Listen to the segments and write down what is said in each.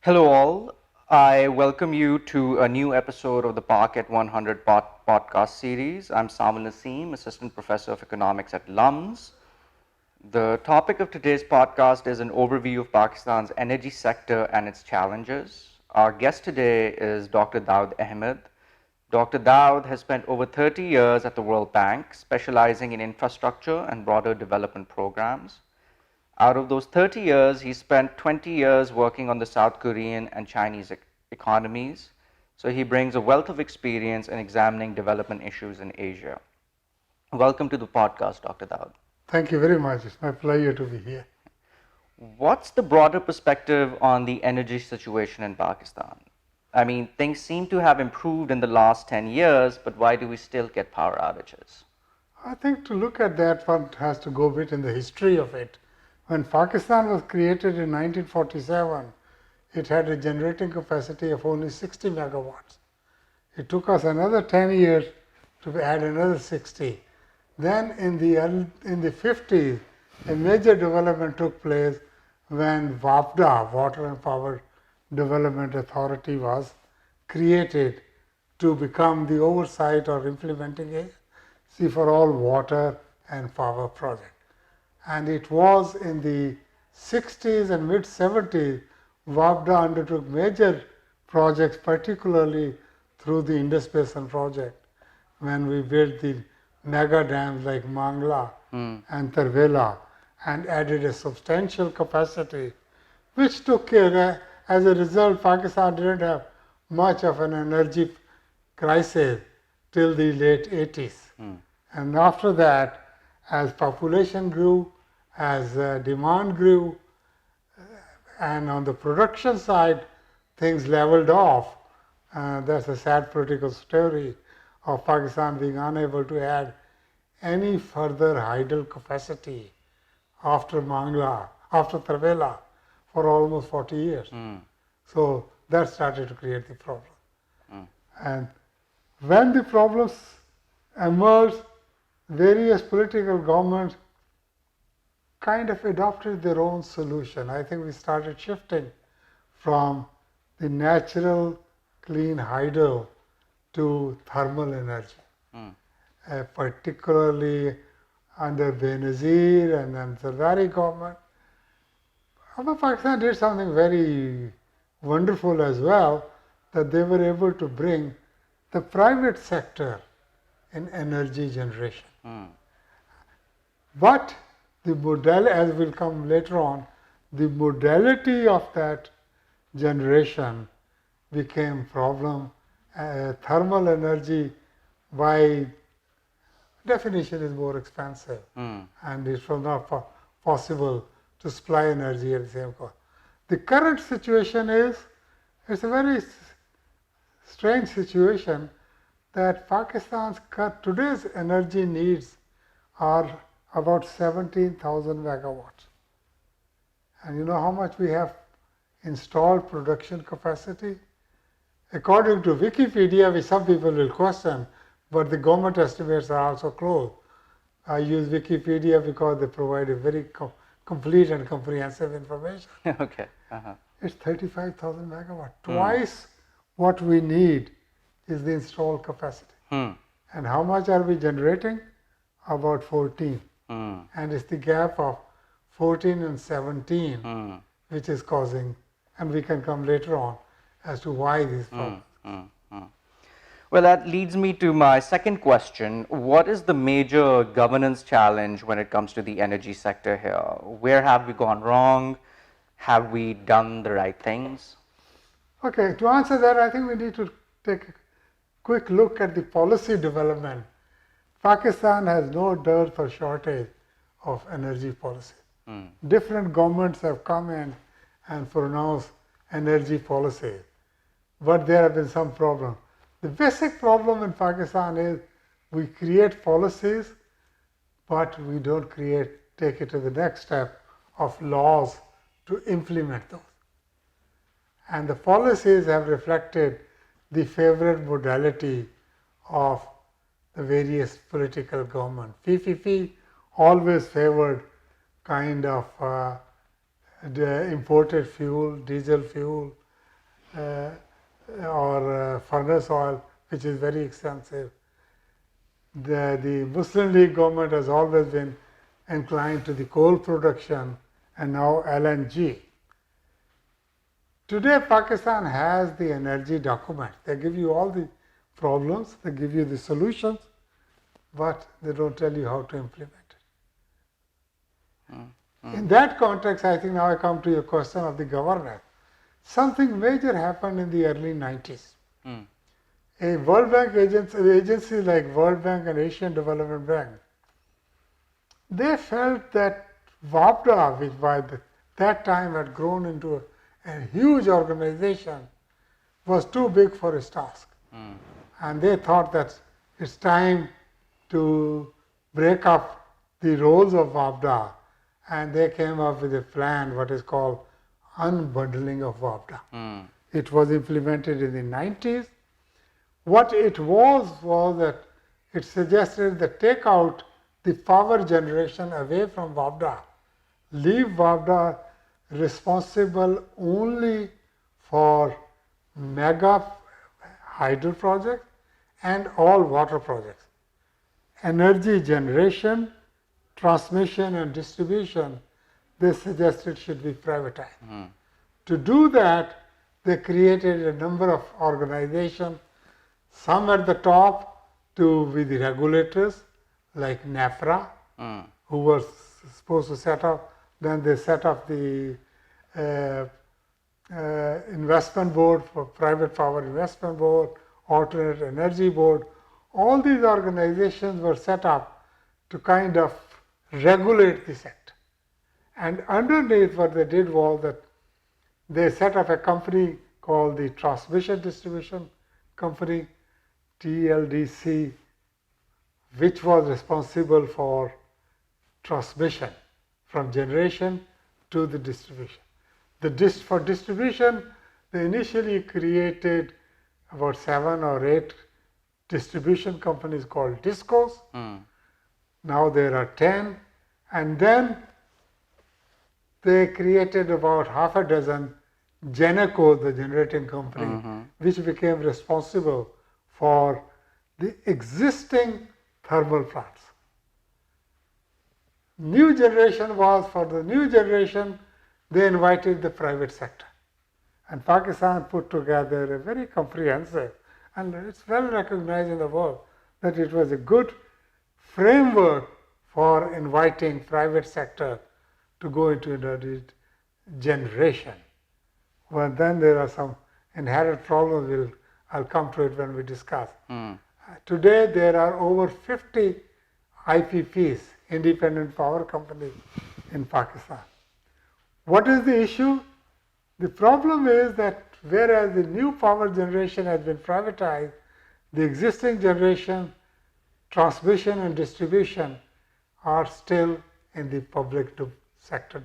Hello, all. I welcome you to a new episode of the Park at 100 podcast series. I'm Sanval Nasim, Assistant Professor of Economics at LUMS. The topic of today's podcast is an overview of Pakistan's energy sector and its challenges. Our guest today is Dr. Daud Ahmad. Dr. Daud has spent over 30 years at the World Bank, specializing in infrastructure and broader development programs. Out of those 30 years, he spent 20 years working on the South Korean and Chinese economies. So he brings a wealth of experience in examining development issues in Asia. Welcome to the podcast, Dr. Daud. Thank you very much. It's my pleasure to be here. What's the broader perspective on the energy situation in Pakistan? I mean, things seem to have improved in the last 10 years, but why do we still get power outages? I think to look at that, one has to go a bit in the history of it. When Pakistan was created in 1947, it had a generating capacity of only 60 megawatts. It took us another 10 years to add another 60. Then in the 50s, a major development took place when WAPDA, Water and Power Development Authority, was created to become the oversight or implementing agency for all water and power projects. And it was in the 60s and mid 70s, WAPDA undertook major projects, particularly through the Indus Basin project, when we built the mega dams like Mangla and Tarvela and added a substantial capacity, which took care. As a result, Pakistan didn't have much of an energy crisis till the late 80s. And after that, as population grew, as demand grew, and on the production side, things leveled off. That's a sad political story of Pakistan being unable to add any further hydel capacity after Mangla, after Tarvela, for almost 40 years. So that started to create the problem. And when the problems emerged, various political governments kind of adopted their own solution. I think we started shifting from the natural clean hydel to thermal energy, particularly under Benazir and then Zardari government. Pakistan did something very wonderful as well, that they were able to bring the private sector in energy generation. But the modality, as will come later on, the modality of that generation became problem. Thermal energy, by definition, is more expensive, and it was not possible to supply energy at the same cost. The current situation is, it's a very strange situation, that Pakistan's today's energy needs are about 17,000 megawatts. And you know how much we have installed production capacity? According to Wikipedia, which some people will question, but the government estimates are also close. I use Wikipedia because they provide a very complete and comprehensive information. Okay. It's 35,000 megawatts. Twice what we need is the installed capacity. And how much are we generating? About 14. And it's the gap of 14 and 17 which is causing, and we can come later on as to why these problems. Well, that leads me to my second question. What is the major governance challenge when it comes to the energy sector here? Where have we gone wrong? Have we done the right things? Okay, to answer that, I think we need to take a quick look at the policy development. Pakistan has no dearth or shortage of energy policy. Different governments have come in and pronounced energy policies, but there have been some problems. The basic problem in Pakistan is we create policies, but we don't take it to the next step of laws to implement those. And the policies have reflected the favorite modality of the various political governments. PPP always favored kind of the imported fuel, diesel fuel, uh, or furnace oil, which is very expensive. The Muslim League government has always been inclined to the coal production and now LNG. Today, Pakistan has the energy document. They give you all the problems, they give you the solutions, but they don't tell you how to implement it. In that context, I think now I come to your question of the governance. Something major happened in the early 90s. A World Bank agency like World Bank and Asian Development Bank, they felt that WAPDA, which by that time had grown into a huge organization, was too big for its task. And they thought that it's time to break up the roles of WAPDA, and they came up with a plan, what is called unbundling of WAPDA. It was implemented in the 90s. What it was that it suggested that take out the power generation away from WAPDA, leave WAPDA responsible only for mega hydro projects and all water projects. Energy generation, transmission and distribution, they suggested should be privatized. To do that, they created a number of organizations, some at the top to be the regulators like NAFRA, who was supposed to set up, then they set up the investment board for private power investment board, alternate energy board. All these organizations were set up to kind of regulate the sector. And underneath what they did was that they set up a company called the Transmission Distribution Company, TLDC, which was responsible for transmission from generation to the distribution. For distribution, they initially created about 7 or 8 distribution companies called DISCOs. Now there are 10, and then they created about half a dozen GENECO, the generating company, which became responsible for the existing thermal plants. New generation was, for the new generation, they invited the private sector. And Pakistan put together a very comprehensive, and it's well recognized in the world, that it was a good framework for inviting private sector to go into energy generation. Well, then there are some inherent problems. I'll come to it when we discuss. Today there are over 50 IPPs, independent power companies, in Pakistan. What is the issue? The problem is that whereas the new power generation has been privatized, the existing generation, transmission and distribution are still in the public sector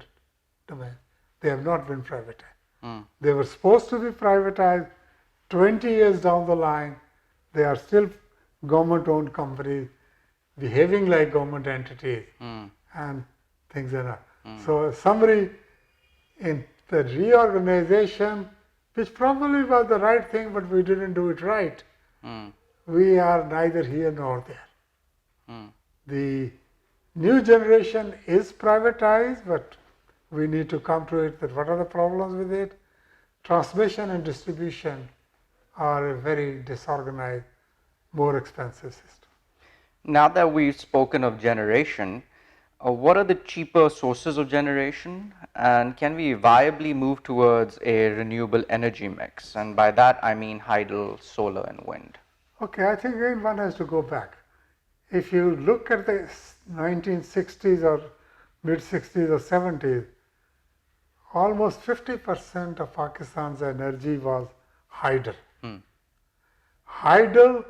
domain. They have not been privatized. They were supposed to be privatized 20 years down the line. They are still government-owned companies, behaving like government entities, and things like that. So a summary, in the reorganization, which probably was the right thing, but we didn't do it right, we are neither here nor there. The new generation is privatized, but we need to come to it that what are the problems with it. Transmission and distribution are a very disorganized, more expensive system. Now that we've spoken of generation, what are the cheaper sources of generation, and can we viably move towards a renewable energy mix? And by that I mean hydro, solar and wind. Okay, I think again one has to go back. If you look at the 1960s or mid-60s or 70s, almost 50% of Pakistan's energy was hydro. Hydro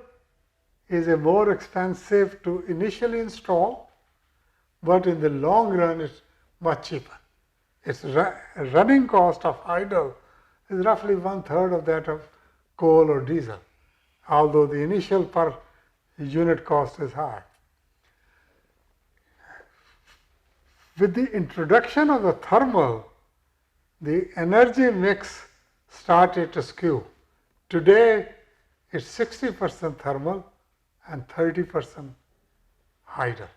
is a more expensive to initially install, but in the long run it's much cheaper. Its running cost of hydro is roughly 1/3 of that of coal or diesel, although the initial per unit cost is high. With the introduction of the thermal, the energy mix started to skew. Today, it's 60% thermal and 30% hydro,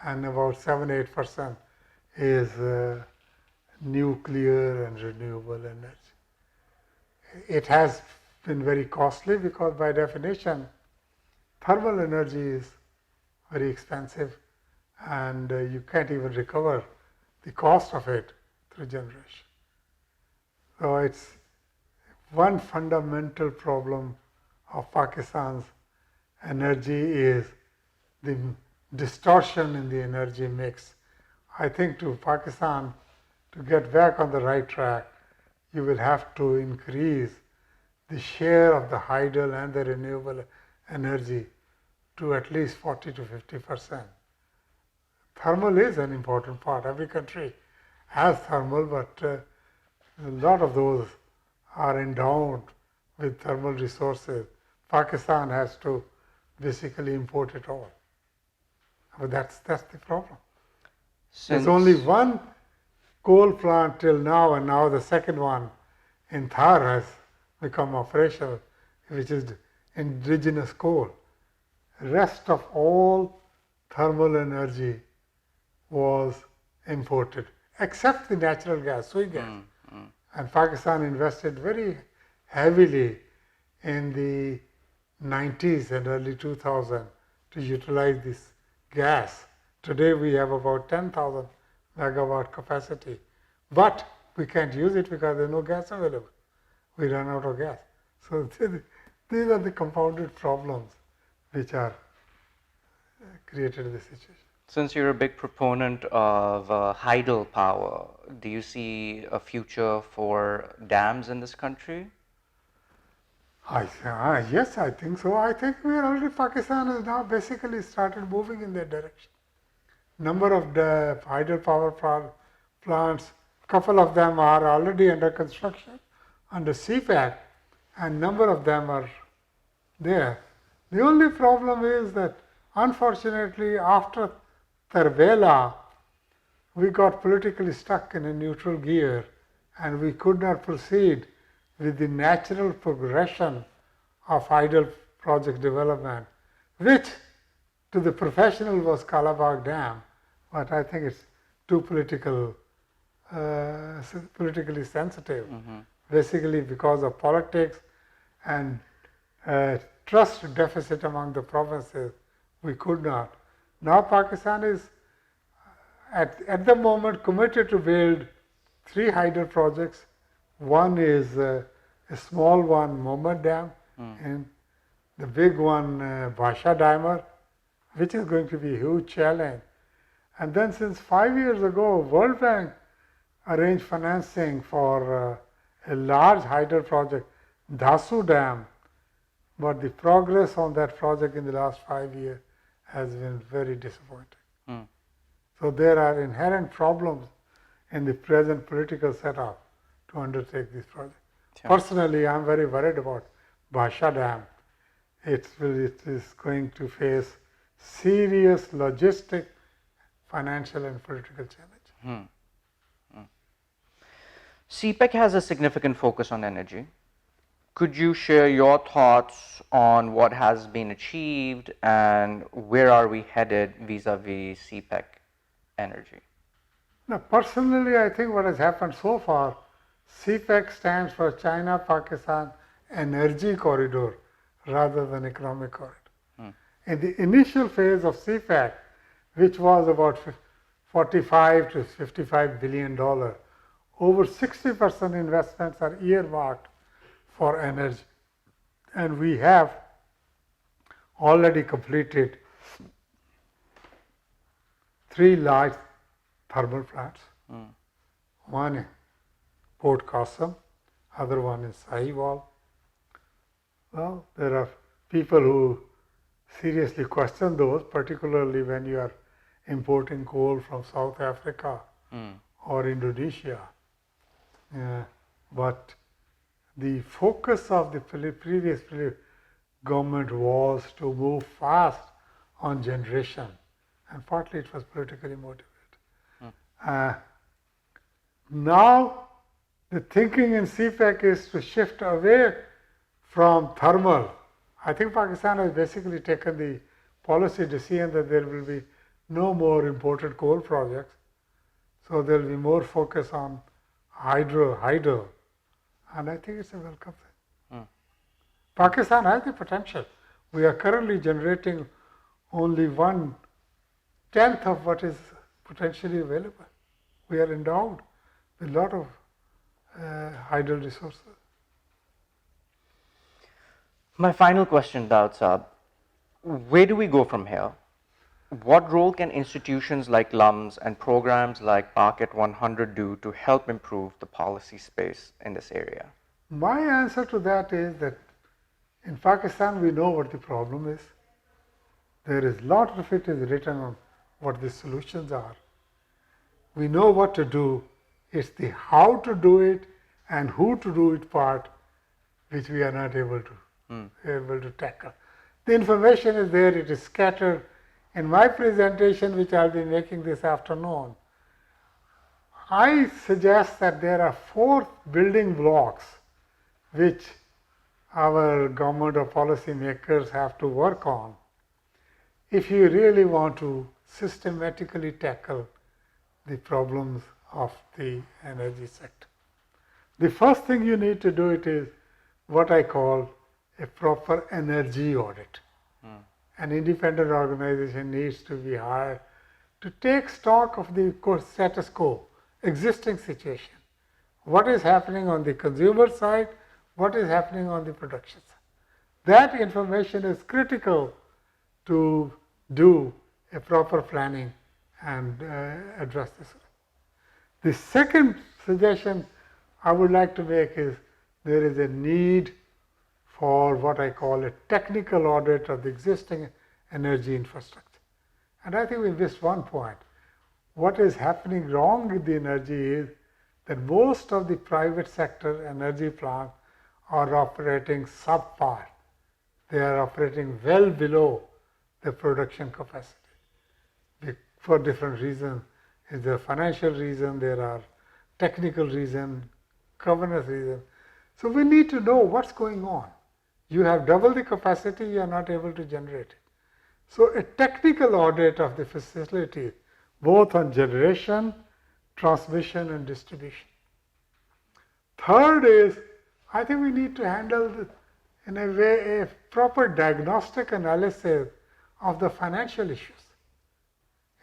and about 7-8% is nuclear and renewable energy. It has been very costly because by definition, thermal energy is very expensive and you can't even recover the cost of it through generation. So it's one fundamental problem of Pakistan's energy is the distortion in the energy mix. I think to Pakistan to get back on the right track, you will have to increase the share of the hydel and the renewable energy to at least 40 to 50%. Thermal is an important part. Every country has thermal, but a lot of those are endowed with thermal resources. Pakistan has to basically import it all. But that's the problem. There's only one coal plant till now, and now the second one in Thar has become operational, which is indigenous coal. Rest of all thermal energy was imported, except the natural gas, sweet gas. And Pakistan invested very heavily in the 90s and early 2000 to utilize this gas. Today we have about 10,000 megawatt capacity, but we can't use it because there's no gas available. We run out of gas. So these are the compounded problems which are created this situation. Since you're a big proponent of hydropower, do you see a future for dams in this country? Yes, I think so. I think we are already, Pakistan has now basically started moving in that direction. Number of the hydropower plants, couple of them are already under construction under CPEC, and number of them are there. The only problem is that unfortunately after Tarbela, we got politically stuck in a neutral gear and we could not proceed with the natural progression of hydel project development, which to the professional was Kalabagh Dam, but I think it's too politically sensitive, basically because of politics and trust deficit among the provinces, we could not. Now Pakistan is at the moment committed to build 3 hydel projects. One is a small one, Mohammed Dam, and the big one, Basha Dimer, which is going to be a huge challenge. And then since 5 years ago, World Bank arranged financing for a large hydel project, Dasu Dam, but the progress on that project in the last 5 years has been very disappointing. So there are inherent problems in the present political setup to undertake this project. Sure. Personally, I'm very worried about Basha Dam. It is going to face serious logistic, financial and political challenge. CPEC has a significant focus on energy. Could you share your thoughts on what has been achieved and where are we headed vis-a-vis CPEC energy? Now, personally, I think what has happened so far, CPEC stands for China-Pakistan Energy Corridor rather than Economic Corridor. In the initial phase of CPEC, which was about $45 to $55 billion, over 60% investments are earmarked for energy. And we have already completed 3 large thermal plants. One in Port Qasim, other one in Sahiwal. Well, there are people who seriously question those, particularly when you are importing coal from South Africa or Indonesia. But the focus of the previous government was to move fast on generation, and partly it was politically motivated. Now The thinking in CPEC is to shift away from thermal. I think Pakistan has basically taken the policy decision that there will be no more imported coal projects. So there will be more focus on hydro, and I think it's a welcome thing. Pakistan has the potential. We are currently generating only 1/10 of what is potentially available. We are endowed with a lot of hydro resources. My final question, Daud Saab, where do we go from here? What role can institutions like LUMS and programs like Pocket 100 do to help improve the policy space in this area? My answer to that is that in Pakistan we know what the problem is. There is a lot of it is written on what the solutions are. We know what to do. It's the how to do it and who to do it part which we are not able to tackle. The information is there, it is scattered. In my presentation, which I'll be making this afternoon, I suggest that there are 4 building blocks which our government or policy makers have to work on if you really want to systematically tackle the problems of the energy sector. The first thing you need to do it is what I call a proper energy audit. An independent organization needs to be hired to take stock of the status quo, existing situation. What is happening on the consumer side? What is happening on the production side? That information is critical to do a proper planning and address this. The second suggestion I would like to make is there is a need for what I call a technical audit of the existing energy infrastructure. And I think we missed one point. What is happening wrong with the energy is that most of the private sector energy plants are operating subpar. They are operating well below the production capacity for different reasons. Is there financial reason, there are technical reasons, governance reasons. So we need to know what's going on. You have double the capacity, you are not able to generate it. So a technical audit of the facility, both on generation, transmission and distribution. Third is, I think we need to handle in a way a proper diagnostic analysis of the financial issues.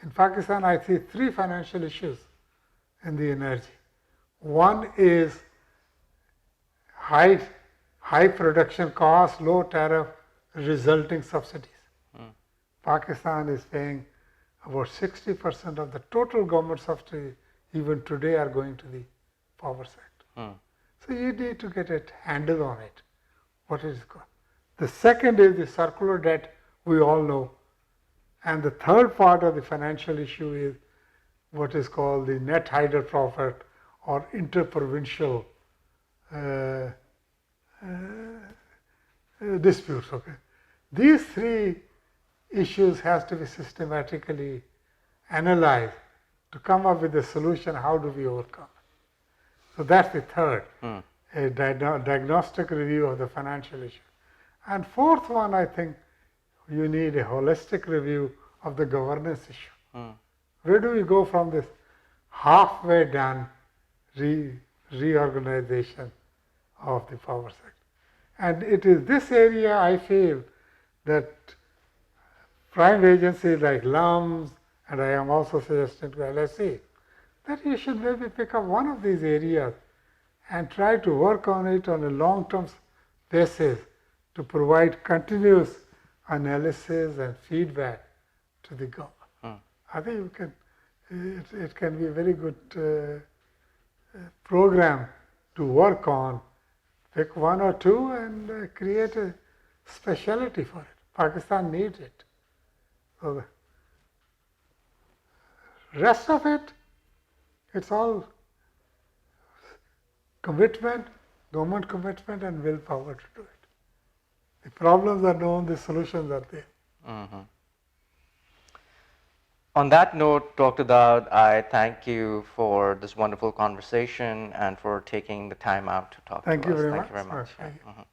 In Pakistan, I see 3 financial issues in the energy. One is high production cost, low tariff, resulting subsidies. Pakistan is paying about 60% of the total government subsidies even today are going to the power sector. So you need to get a handle on it. What is it called? The second is the circular debt, we all know. And the third part of the financial issue is what is called the net hydro profit or interprovincial disputes. Okay, these 3 issues has to be systematically analyzed to come up with a solution. How do we overcome it? So that's the third, a diagnostic review of the financial issue. And fourth one, I think you need a holistic review of the governance issue. Where do we go from this halfway done reorganization of the power sector? And it is this area I feel that prime agencies like LUMS, and I am also suggesting to LSE, that you should maybe pick up one of these areas and try to work on it on a long-term basis to provide continuous analysis and feedback to the government. I think you can, it can be a very good program to work on. Pick 1 or 2 and create a specialty for it. Pakistan needs it. So the rest of it, it's all commitment, government commitment and willpower to do it. The problems are known, the solutions are there. On that note, Dr. Daud, I thank you for this wonderful conversation and for taking the time out to talk to Thank you us. very Thank much. you very much. Yeah. Okay. Mhm.